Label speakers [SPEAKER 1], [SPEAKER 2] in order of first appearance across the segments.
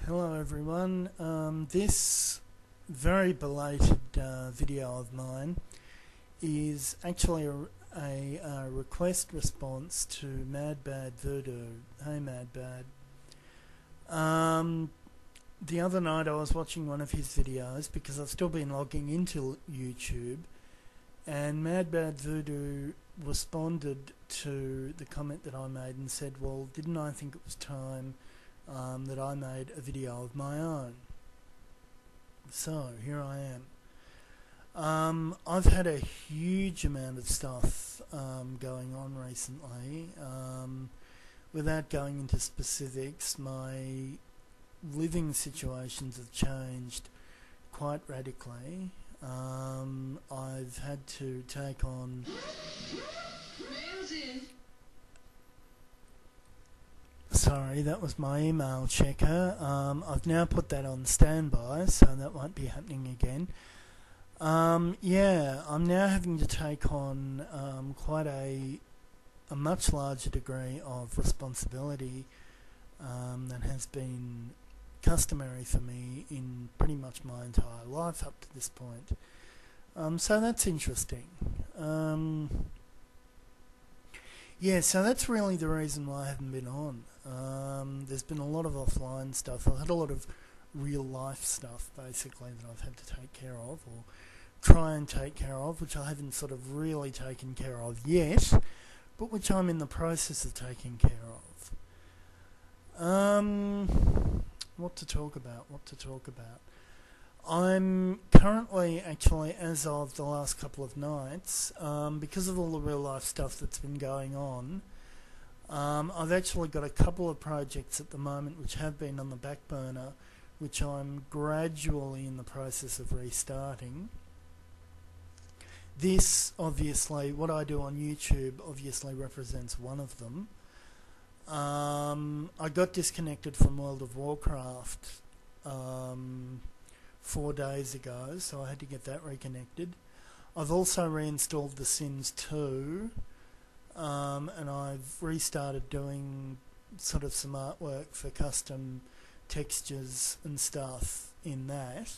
[SPEAKER 1] Hello everyone. This very belated video of mine is actually a request response to Mad Bad Voodoo. Hey Mad Bad. The other night I was watching one of his videos because I've still been logging into YouTube, and Mad Bad Voodoo responded to the comment that I made and said, well, didn't I think it was time that I made a video of my own? So here I am. I've had a huge amount of stuff going on recently. Without going into specifics, my living situations have changed quite radically. I've had to take on Sorry, that was my email checker. I've now put that on standby, so that won't be happening again. Yeah, I'm now having to take on quite a much larger degree of responsibility than has been customary for me in pretty much my entire life up to this point. So that's interesting. Yeah, so that's really the reason why I haven't been on. There's been a lot of offline stuff. I've had a lot of real life stuff, basically, that I've had to take care of, or try and take care of, which I haven't sort of really taken care of yet, but which I'm in the process of taking care of. What to talk about? I'm currently, actually, as of the last couple of nights, because of all the real life stuff that's been going on, I've actually got a couple of projects at the moment which have been on the back burner, which I'm gradually in the process of restarting. This, obviously, what I do on YouTube obviously represents one of them. I got disconnected from World of Warcraft 4 days ago, so I had to get that reconnected. I've also reinstalled The Sims 2, and I've restarted doing sort of some artwork for custom textures and stuff in that.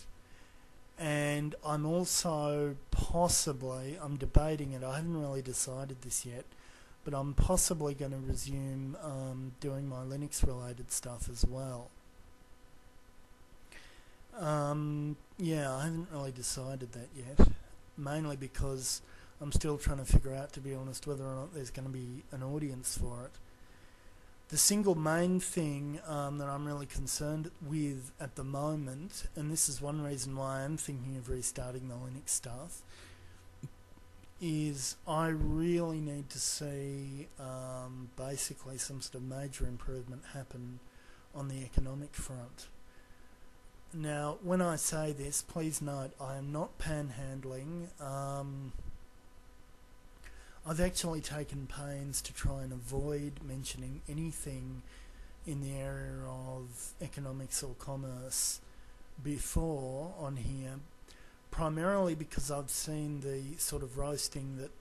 [SPEAKER 1] And I'm also I'm debating it, I haven't really decided this yet, but I'm possibly going to resume doing my Linux related stuff as well. Yeah, I haven't really decided that yet, mainly because I'm still trying to figure out, to be honest, whether or not there's going to be an audience for it. The single main thing that I'm really concerned with at the moment, and this is one reason why I'm thinking of restarting the Linux stuff, is I really need to see basically some sort of major improvement happen on the economic front. Now, when I say this, please note I am not panhandling. I've actually taken pains to try and avoid mentioning anything in the area of economics or commerce before on here, primarily because I've seen the sort of roasting that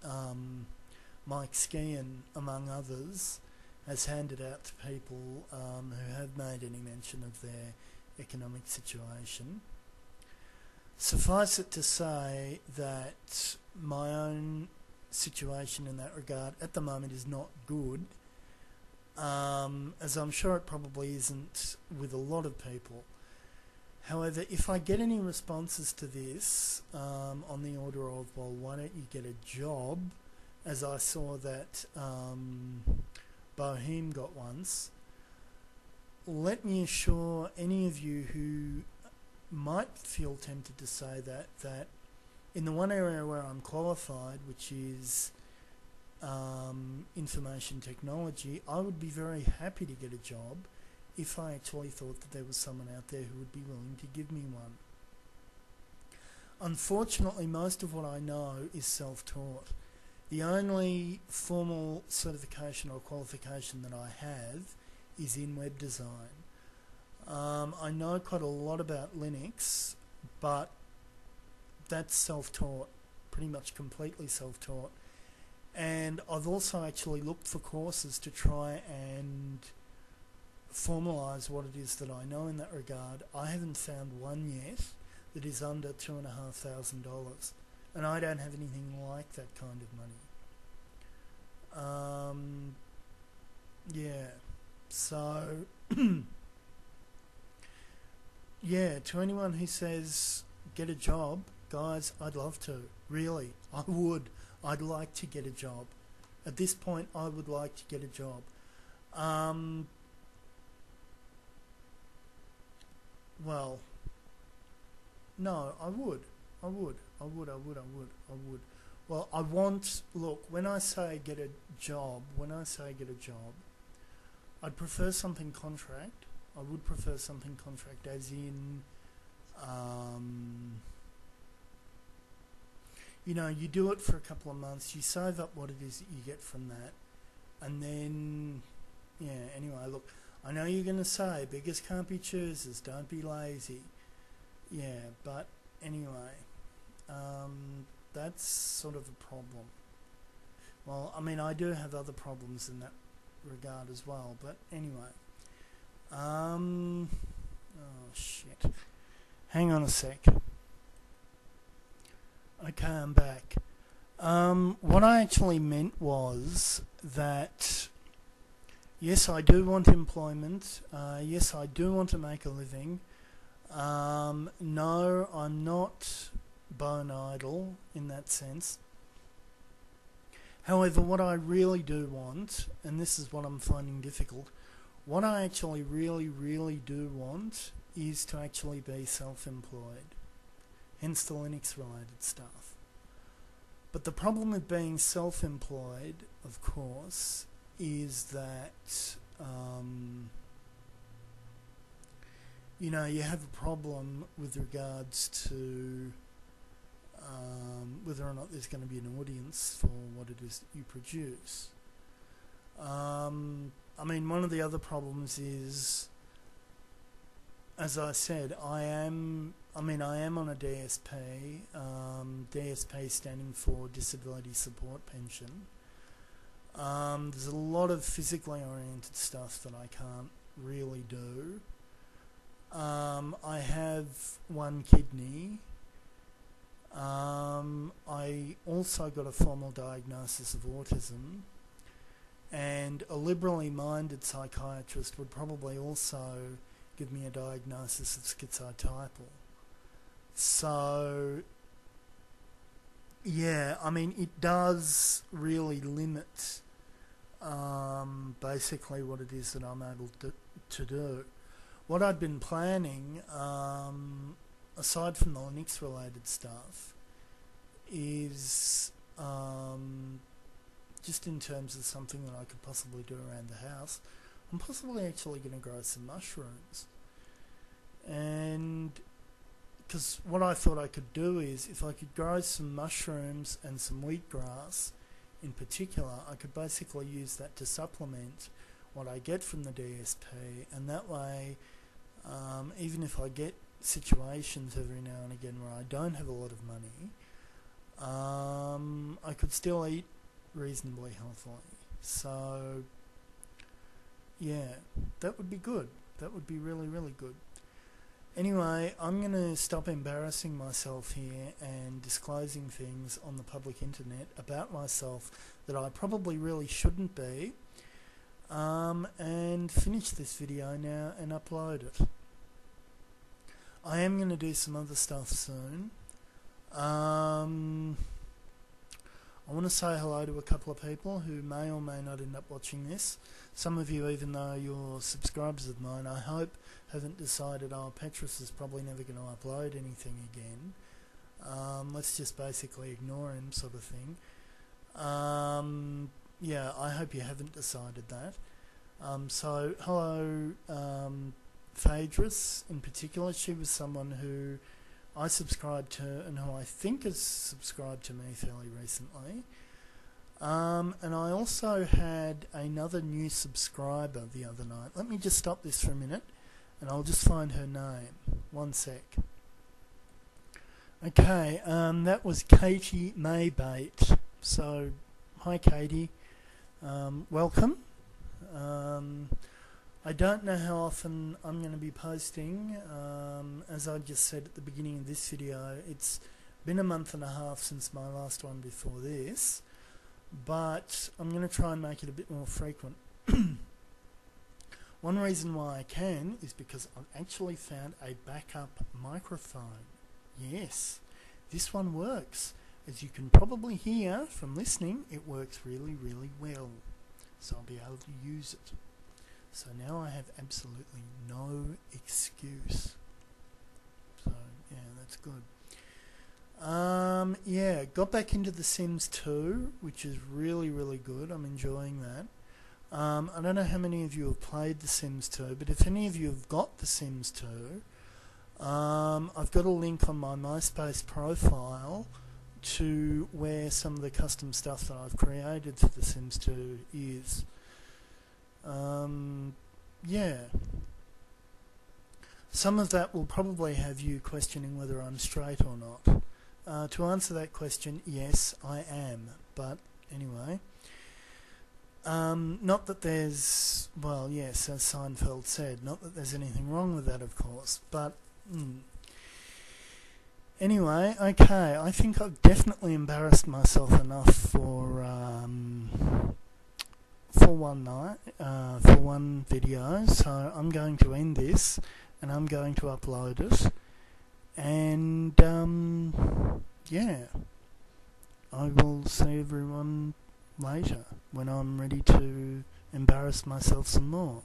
[SPEAKER 1] Mike Skian, among others, has handed out to people who have made any mention of their economic situation. Suffice it to say that my own situation in that regard at the moment is not good, as I'm sure it probably isn't with a lot of people. However, if I get any responses to this on the order of, well, why don't you get a job, as I saw that Bohem got once, let me assure any of you who might feel tempted to say that in the one area where I'm qualified, which is information technology, I would be very happy to get a job if I actually thought that there was someone out there who would be willing to give me one. Unfortunately, most of what I know is self-taught. The only formal certification or qualification that I have is in web design. I know quite a lot about Linux, but that's self-taught, pretty much completely self-taught. And I've also actually looked for courses to try and formalise what it is that I know in that regard. I haven't found one yet that is under $2,500, and I don't have anything like that kind of money. Yeah, so yeah, to anyone who says get a job, guys, I'd love to. Really, I would. I'd like to get a job. At this point, I would like to get a job. Well, no, I would. Well, I want, look, when I say get a job, I'd prefer something contract. I would prefer something contract, as in, you know, you do it for a couple of months, you save up what it is that you get from that, and then, yeah, anyway, look, I know you're going to say, beggars can't be choosers, don't be lazy. Yeah, but anyway, that's sort of a problem. Well, I mean, I do have other problems in that regard as well, but anyway. Oh, shit. Hang on a sec. Okay, I'm back. What I actually meant was that, yes, I do want employment. Yes, I do want to make a living. No, I'm not bone idle in that sense. However, what I really do want, and this is what I'm finding difficult, what I actually really do want is to actually be self-employed. Hence the Linux related stuff. But the problem with being self-employed, of course, is that you know, you have a problem with regards to whether or not there's going to be an audience for what it is that you produce. I mean, one of the other problems is, as I said, I am on a DSP, DSP standing for Disability Support Pension. There's a lot of physically oriented stuff that I can't really do. I have one kidney. I also got a formal diagnosis of autism, and a liberally minded psychiatrist would probably also give me a diagnosis of schizotypal. So, yeah, I mean, it does really limit basically what it is that I'm able to do. What I'd been planning, aside from the Linux related stuff, is just in terms of something that I could possibly do around the house, I'm possibly actually going to grow some mushrooms. And because what I thought I could do is, if I could grow some mushrooms and some wheatgrass in particular, I could basically use that to supplement what I get from the DSP, and that way, even if I get situations every now and again where I don't have a lot of money, I could still eat reasonably healthily. So, yeah, that would be good. That would be really good. Anyway, I'm going to stop embarrassing myself here and disclosing things on the public internet about myself that I probably really shouldn't be, and finish this video now and upload it. I am going to do some other stuff soon. I want to say hello to a couple of people who may or may not end up watching this. Some of you, even though you're subscribers of mine, I hope haven't decided, oh, Petrus is probably never going to upload anything again. Let's just basically ignore him, sort of thing. Yeah, I hope you haven't decided that. So, hello, Phaedrus in particular. She was someone who I subscribed to and who I think has subscribed to me fairly recently. And I also had another new subscriber the other night. Let me just stop this for a minute and I'll just find her name. One sec. Okay, that was Katie Maybait. So, hi Katie. Welcome. I don't know how often I'm going to be posting. As I just said at the beginning of this video, it's been a month and a half since my last one before this, but I'm going to try and make it a bit more frequent. One reason why I can is because I've actually found a backup microphone. Yes, this one works. As you can probably hear from listening, it works really, really well. So I'll be able to use it. So now I have absolutely no excuse. So yeah, that's good. Yeah, got back into The Sims 2, which is really, really good. I'm enjoying that. I don't know how many of you have played The Sims 2, but if any of you have got The Sims 2, I've got a link on my MySpace profile to where some of the custom stuff that I've created for The Sims 2 is. Yeah. Some of that will probably have you questioning whether I'm straight or not. To answer that question, yes, I am. But anyway, not that there's, well, yes, as Seinfeld said, not that there's anything wrong with that, of course, but anyway, okay, I think I've definitely embarrassed myself enough for one night, for one video, so I'm going to end this and I'm going to upload it, and yeah, I will see everyone later when I'm ready to embarrass myself some more.